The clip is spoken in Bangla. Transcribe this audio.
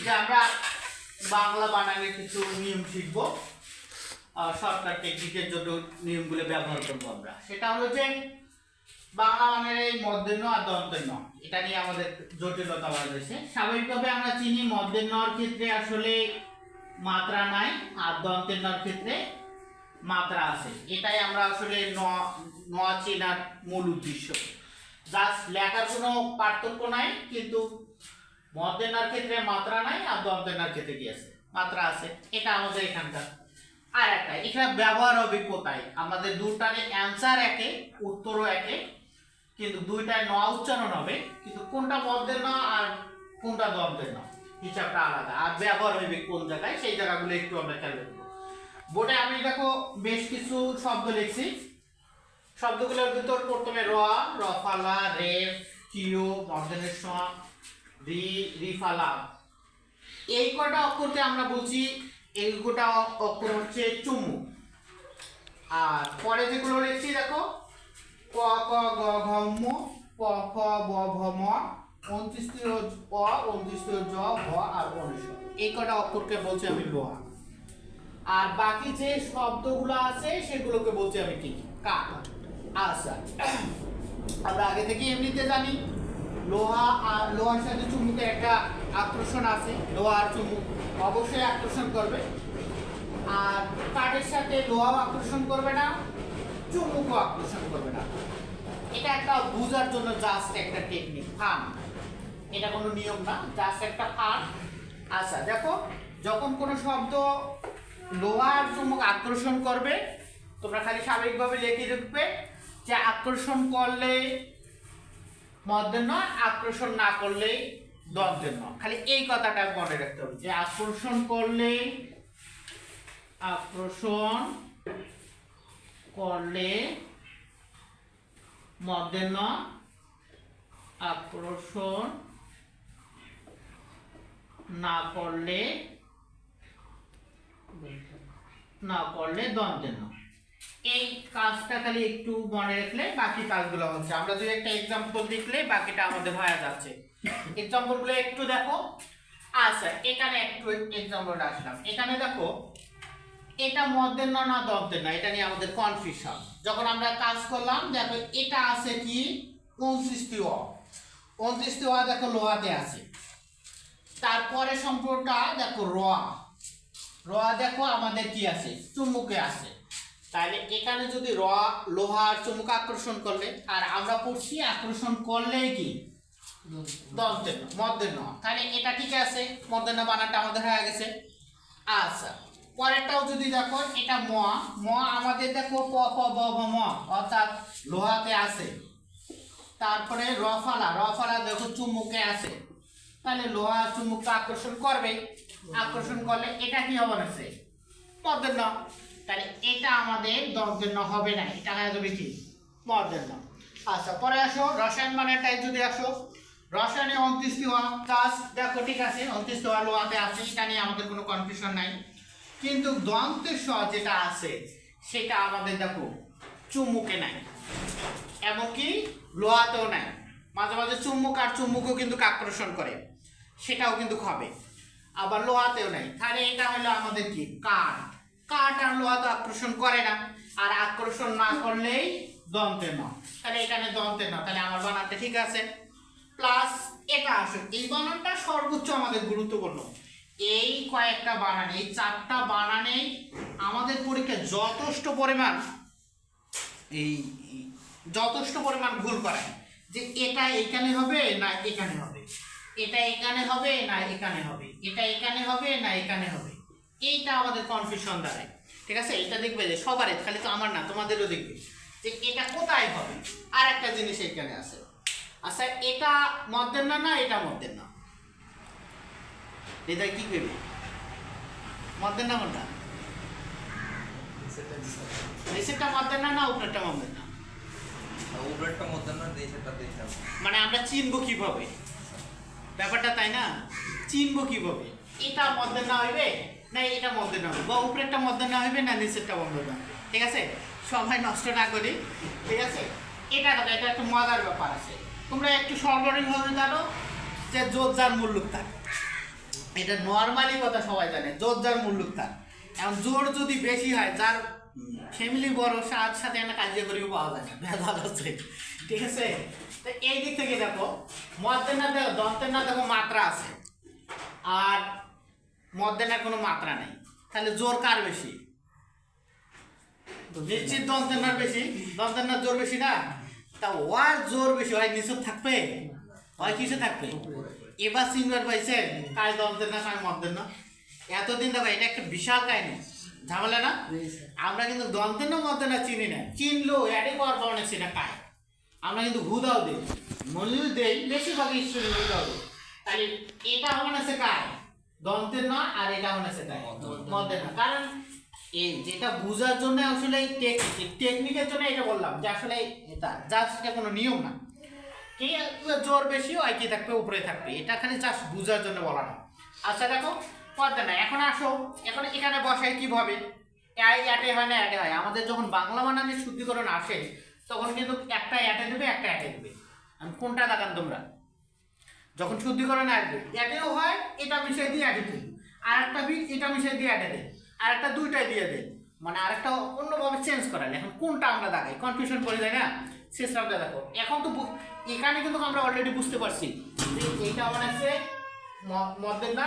যে আমরা বাংলা বানানের কিছু নিয়ম শিখব, শর্টকাট টেকনিকের জন্য নিয়মগুলো ব্যবহার করবো আমরা। সেটা হলো যে বাংলা বানানের এই মধ্যাহ্ন আর দন্তেন্য, এটা নিয়ে আমাদের জটিলতা রয়েছে। স্বাভাবিকভাবে আমরা চিনি মধ্যাহ্নর ক্ষেত্রে আসলে মাত্রা নাই আর দন্তেন্যর ক্ষেত্রে মাত্রা আছে। এটাই আমরা আসলে ন চেনার মূল উদ্দেশ্য। জাস্ট লেখার কোনো পার্থক্য নাই, কিন্তু মধ্যাহ্নর ক্ষেত্রে মাত্রা নাই আর দন্তেন্যর ক্ষেত্রে কি আছে, মাত্রা আছে। এটা আমাদের এখানকার। আর একটা এখানে ব্যবহার হবে কোথায়, আমাদের দুটারে অ্যান্সার একে, উত্তরও একে, কিন্তু দুইটায় ন উচ্চারণ হবে, কিন্তু কোনটা মধ্যাহ্ন আর কোনটা দন্তেন্য হিসাবটা আলাদা। আর ব্যবহার হইবে কোন জায়গায়, সেই জায়গাগুলো একটু আমরা খেয়াল রাখবো। বোর্ডে আমি দেখো বেশ কিছু শব্দ লিখছি। শব্দগুলোর ভিতর প্রথমে র, রফালা, রেফ, কিউ, মধ্যাহ্নের স, রি, রিফালা, এই কটা অক্ষরকে আমরা বলছি, এই কটা অক্ষর হচ্ছে চুম্বক। আর পরে যেগুলো লিখছি দেখো ক, ক, গ, ঘ, ম, প, ফ, ব, ভ, ম, 29 অ, 29 জ, ভ আর 19 এই কটা অক্ষরকে বলছি আমি লোহা। আর বাকি যে শব্দগুলো আছে সেগুলোকে বলছি আমি কি, কাঠ। আচ্ছা, আমরা আগে থেকে এমনিতে জানি লোহা আর লোহার সাথে চুম্বকের একটা আকর্ষণ আছে। লোহা আর চুম্বক অবশ্যই আকর্ষণ করবে, আর কাঠের সাথে লোহাও আকর্ষণ করবে না, চুম্বকও আকর্ষণ করবে না। এটা একটা বোঝার জন্য জাস্ট একটা টেকনিক, ফান। এটা কোনো নিয়ম না, জাস্ট একটা ফান। আচ্ছা দেখো, যখন কোনো শব্দ লোহা আর চুম্বক আকর্ষণ করবে, তোমরা খালি স্বাভাবিকভাবে লিখে রাখবে যে আকর্ষণ করলে মধ্যাহ্ন, আকর্ষণ না করলে দন্তেন্য। খালি এই কথাটা মনে রাখতে হবে যে আকর্ষণ করলে, আকর্ষণ করলে মধ্যাহ্ন, আকর্ষণ না করলে দন্তেন্য। এই কাজটা খালি একটু মনে রাখলে বাকি কাজগুলো হচ্ছে। আমরা যদি একটা এক্সাম্পল দেখলে বাকিটা আমাদের হয়ে যাচ্ছে। এক্সাম্পলগুলো একটু দেখো। আচ্ছা, এখানে একটু এক্সাম্পলটা আসলাম। এখানে দেখো এটা মধ্যাহ্ন না দন্তেন্য, এটা নিয়ে আমাদের কনফিউশন। যখন আমরা কাজ করলাম দেখো এটা আছে কি 29 অ, 29 অ দেখো লোহাতে আছে। তারপরে সম্পর্কটা দেখো র, র দেখো আমাদের কি আছে, চুম্বকে আছে। তাহলে এখানে যদি র লোহা আর চুম্বক আকর্ষণ করলে, আর আমরা পড়ছি আকর্ষণ করলেই কি দন্তেন্য, মধ্যাহ্ন। তাহলে এটা ঠিক আছে, মধ্যাহ্ন বানানটা আমাদের হয়ে গেছে। আচ্ছা, পরেরটাও যদি দেখো এটা ম, ম আমাদের দেখো প, ফ, ব, ভ, ম অর্থাৎ লোহাতে আছে। তারপরে রফালা, রফালা দেখো চুম্বকে আছে। তাহলে লোহা চুম্বকটা আকর্ষণ করবে, আকর্ষণ করলে এটা কি হবে না, সে মধ্যাহ্ন। তাহলে এটা আমাদের দন্তেন্য হবে না, এটা হয়ে যাবে কি মধ্যাহ্ন। আচ্ছা, পরে আসো রসায়ন মানেরটাই যদি আসো, রসায়নে 29 অ কাজ দেখো ঠিক আছে, 29 অ লোহাতে আছে, এটা নিয়ে আমাদের কোনো কনফিউশন নাই। কিন্তু দন্তের স যেটা আছে সেটা আমাদের দেখো চুম্বকে নাই, এমনকি লোহাতেও নাই। মাঝে মাঝে চুম্বক আর চুম্বকও কিন্তু আকর্ষণ করে, সেটাও কিন্তু হবে, আবার লোহাতেও নাই। তাহলে এটা হলো আমাদের কি কাঠ। কাঠ আর লোহা তো আকর্ষণ করে না, আর আকর্ষণ না করলেই দন্তেন্য। তাহলে এখানে দন্তেন্য, তাহলে আমার বানানটা ঠিক আছে। প্লাস এটা আসে, এই বানানটা সর্বোচ্চ আমাদের গুরুত্বপূর্ণ। এই কয়েকটা বানান, এই 4টা বানানে আমাদের পরীক্ষায় যথেষ্ট পরিমাণ ভুল করায়, যে এটা এখানে হবে না এখানে হবে, এটা এখানে হবে না এখানে হবে, এটা এখানে হবে না এখানে হবে। এইটা আমাদের কনফিউশন দাঁড়ায়। ঠিক আছে, এটা দেখবে যে সবারই, খালি তো আমার না, তোমাদেরও দেখবে যে এটা কোথায় হবে। আর একটা জিনিস এখানে আছে। আচ্ছা, এটা মধ্যাহ্ন না এটা মধ্যাহ্ন, এটা কি করবে মধ্যাহ্ন কোনটা, নিচেরটা মধ্যাহ্ন না উপরেরটা মধ্যাহ্ন? উপরেরটা মধ্যাহ্ন, নিচেরটা দিশা। মানে আমরা চিনবো কিভাবে ব্যাপারটা, তাই না? চিনবো কিভাবে এটা মধ্যাহ্ন হইবে না এটা মধ্যাহ্ন হবে, বা উপরেরটা মধ্যাহ্ন হইবে না নিচেরটা মধ্যাহ্ন হবে। ঠিক আছে, সময় নষ্ট না করি। ঠিক আছে, এটা একটা মজার ব্যাপার আছে। তোমরা একটু সর্বনিম্নভাবে জানো যে জোর যার মূল্য থাকে। এটা নর্মালি কথা সবাই জানে, জোর যার মুল্লুক তার। এখন জোর যদি বেশি হয়, যার ফ্যামিলি বড়, সাথে সাথে একটা কার্যকরীও পাওয়া যায় না, ভেজাল আছে, ঠিক আছে। তো এই দিক থেকে দেখো, মধ্যে না দেখো, দন্তের না দেখো মাত্রা আছে, আর মধ্যে না কোনো মাত্রা নেই, তাহলে জোর কার বেশি? নিশ্চিত দন্তের না বেশি, দন্তের না জোর বেশি না। তা ওয়ার জোর বেশি হয় নিচে থাকবে, হয় কিসে থাকবে? এবার চিনবার পাইছেন কায় দন্তের না কায় মধ্যের না? এতদিন দেখো এটা একটা বিশাল কাহিনী, ঝামেলা না? আমরা কিন্তু দন্তের না মধ্যে না চিনি না, চিনলো অ্যাডে করার কারণে সেটা কায়। আমরা কিন্তু হুদাও দিই, মলিও দেই, বেশিরভাগ স্টুডেন্ট হুদাও দিই। তাহলে এটা হবে না সে কায় দন্তের না, আর এটা হবে না সে কায় মধ্যের না। কারণ এই যেটা বোঝার জন্য আসলে এই টেকনিকের জন্য এটা বললাম যে আসলে এটা জাস্ট এটা কোনো নিয়ম না, কি জোর বেশি হয় কি থাকবে, উপরে থাকবে, এটা খালি জাস্ট বোঝার জন্য বলা না। আচ্ছা দেখো পড়তে না, এখন আসো, এখন এখানে বসাই কিভাবে? অ্যাটে হয় না অ্যাটে হয়? আমাদের যখন বাংলা বানানের শুদ্ধিকরণ আসে তখন কিন্তু একটা অ্যাটে দেবে, একটা অ্যাটে দেবে। আমি কোনটা দেখান তোমরা? যখন শুদ্ধিকরণ আসবে অ্যাটেও হয়, এটা মিশিয়ে দিয়ে অ্যাটে দিই, আর একটা বি এটা মিশিয়ে দিয়ে অ্যাটে দেয়, আর একটা দুইটাই দিয়ে দেয়, মানে আরেকটা অন্যভাবে চেঞ্জ করালে। এখন কোনটা আমরা দেখাই, কনফিউশন করে যায় না? সিস্টেমটা দেখো, এখন তো এখানে কিন্তু আমরা অলরেডি বুঝতে পারছি যে এইটা মানে হচ্ছে মধ্যে না।